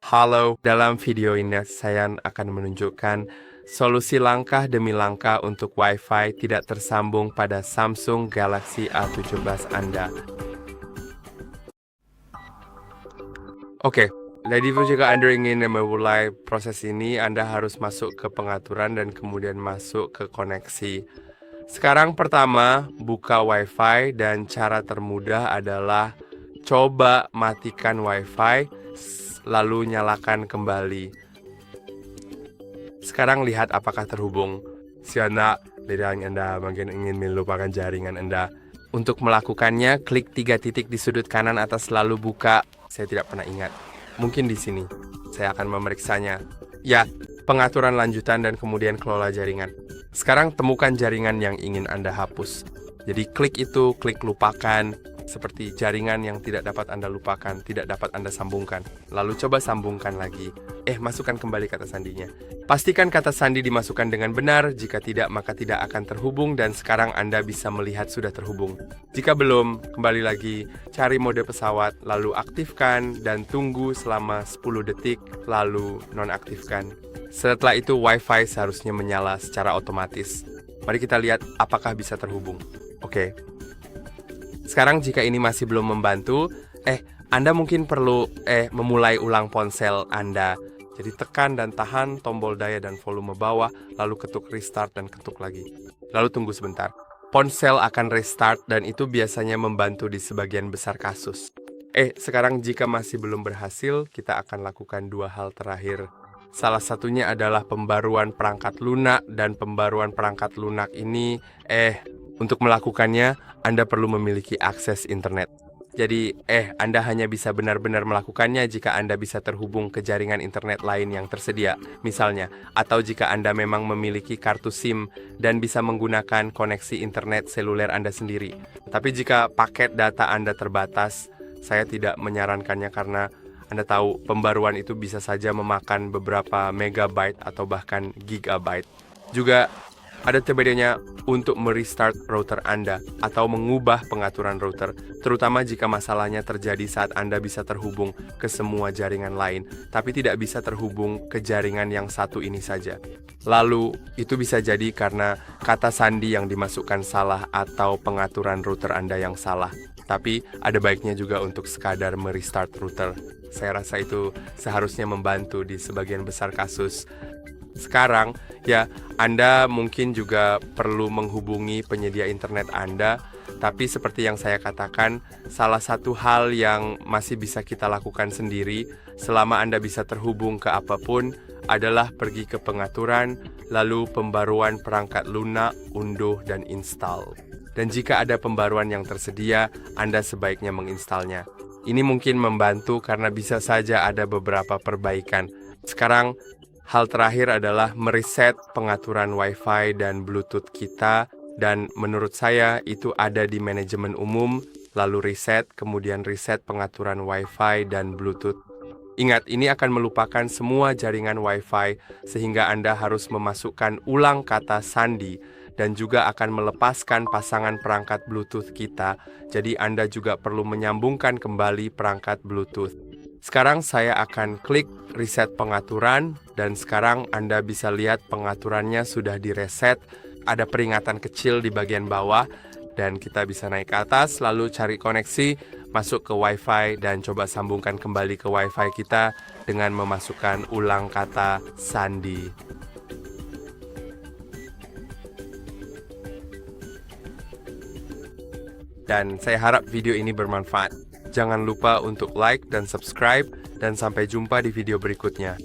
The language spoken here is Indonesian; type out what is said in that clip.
Halo, dalam video ini saya akan menunjukkan solusi langkah demi langkah untuk Wi-Fi tidak tersambung pada Samsung Galaxy A17 Anda. Oke, jadi jika Anda ingin memulai proses ini, Anda harus masuk ke pengaturan dan kemudian masuk ke koneksi. Sekarang pertama, buka Wi-Fi dan cara termudah adalah coba matikan Wi-Fi, lalu nyalakan kembali. Sekarang lihat apakah terhubung. Siapa lidang Anda mungkin ingin melupakan jaringan Anda. Untuk melakukannya, klik 3 titik di sudut kanan atas lalu buka. Saya tidak pernah ingat. Mungkin di sini. Saya akan memeriksanya. Ya, pengaturan lanjutan dan kemudian kelola jaringan. Sekarang temukan jaringan yang ingin Anda hapus. Jadi klik itu, klik lupakan. Seperti jaringan yang tidak dapat Anda lupakan, tidak dapat Anda sambungkan. Lalu coba sambungkan lagi. Masukkan kembali kata sandinya. Pastikan kata sandi dimasukkan dengan benar. Jika tidak, maka tidak akan terhubung. Dan sekarang Anda bisa melihat sudah terhubung. Jika belum, kembali lagi. Cari mode pesawat, lalu aktifkan. Dan tunggu selama 10 detik, lalu nonaktifkan. Setelah itu, Wi-Fi seharusnya menyala secara otomatis. Mari kita lihat apakah bisa terhubung. Oke. Sekarang jika ini masih belum membantu, Anda mungkin perlu memulai ulang ponsel Anda. Jadi tekan dan tahan tombol daya dan volume bawah, lalu ketuk restart dan ketuk lagi. Lalu tunggu sebentar. Ponsel akan restart dan itu biasanya membantu di sebagian besar kasus. Sekarang jika masih belum berhasil, kita akan lakukan 2 hal terakhir. Salah satunya adalah pembaruan perangkat lunak, dan pembaruan perangkat lunak ini, untuk melakukannya, Anda perlu memiliki akses internet. Jadi, Anda hanya bisa benar-benar melakukannya jika Anda bisa terhubung ke jaringan internet lain yang tersedia, misalnya, atau jika Anda memang memiliki kartu SIM dan bisa menggunakan koneksi internet seluler Anda sendiri. Tapi jika paket data Anda terbatas, saya tidak menyarankannya karena Anda tahu pembaruan itu bisa saja memakan beberapa megabyte atau bahkan gigabyte. Juga ada bedanya untuk merestart router Anda atau mengubah pengaturan router, terutama jika masalahnya terjadi saat Anda bisa terhubung ke semua jaringan lain, tapi tidak bisa terhubung ke jaringan yang satu ini saja. Lalu, itu bisa jadi karena kata sandi yang dimasukkan salah atau pengaturan router Anda yang salah. Tapi ada baiknya juga untuk sekadar merestart router. Saya rasa itu seharusnya membantu di sebagian besar kasus. Sekarang, Anda mungkin juga perlu menghubungi penyedia internet Anda, tapi seperti yang saya katakan, salah satu hal yang masih bisa kita lakukan sendiri selama Anda bisa terhubung ke apapun adalah pergi ke pengaturan, lalu pembaruan perangkat lunak, unduh, dan install. Dan jika ada pembaruan yang tersedia, Anda sebaiknya menginstalnya. Ini mungkin membantu karena bisa saja ada beberapa perbaikan. Sekarang, hal terakhir adalah mereset pengaturan Wi-Fi dan Bluetooth kita, dan menurut saya itu ada di manajemen umum, lalu reset, kemudian reset pengaturan Wi-Fi dan Bluetooth. Ingat, ini akan melupakan semua jaringan Wi-Fi, sehingga Anda harus memasukkan ulang kata sandi, dan juga akan melepaskan pasangan perangkat Bluetooth kita, jadi Anda juga perlu menyambungkan kembali perangkat Bluetooth. Sekarang saya akan klik reset pengaturan, dan sekarang Anda bisa lihat pengaturannya sudah direset. Ada peringatan kecil di bagian bawah, dan kita bisa naik ke atas, lalu cari koneksi, masuk ke Wi-Fi, dan coba sambungkan kembali ke Wi-Fi kita dengan memasukkan ulang kata sandi. Dan saya harap video ini bermanfaat. Jangan lupa untuk like dan subscribe, dan sampai jumpa di video berikutnya.